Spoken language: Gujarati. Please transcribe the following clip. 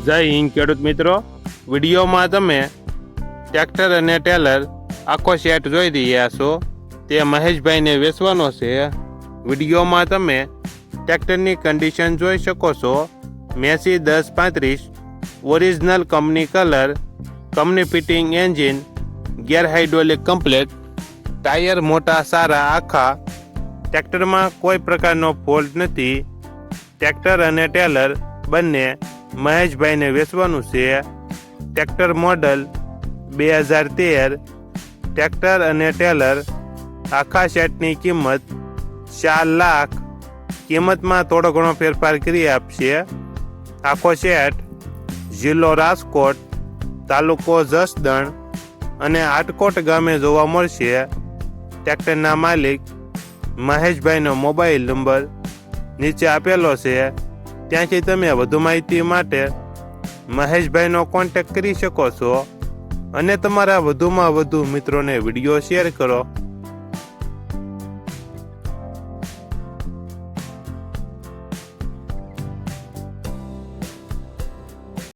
જય હિન્દ ખેડૂત મિત્રો, વિડીયોમાં તમે ટ્રેક્ટર અને ટેલર આખો સેટ જોઈ રહ્યા છો. તે મહેશભાઈને વેચવાનો છે. વિડીયોમાં તમે ટ્રેક્ટરની કન્ડિશન જોઈ શકો છો. Massey 1035 original company colour, company fitting engine, gear hydraulic complete, tyre મોટા સારા આખા. ટ્રેક્ટરમાં કોઈ પ્રકારનો ફોલ્ટ નથી. ટ્રેક્ટર અને ટેલર બંને મહેશભાઈને વેચવાનું છે. Tractor model 2013. ટ્રેક્ટર અને ટેલર આખા સેટની કિંમત 4 લાખ. કિંમતમાં થોડો ઘણો ફેરફાર કરી આપશે. આખો સેટ જિલ્લો રાજકોટ, તાલુકો જસદણ અને આટકોટ ગામે જોવા મળશે. ટ્રેક્ટરના માલિક મહેશભાઈનો મોબાઈલ નંબર નીચે આપેલો છે. ત્યાંથી તમે વધુ માહિતી માટે મહેશભાઈનો કોન્ટેક્ટ કરી શકો છો અને તમારા વધુમાં વધુ મિત્રોને વિડીયો શેર કરો.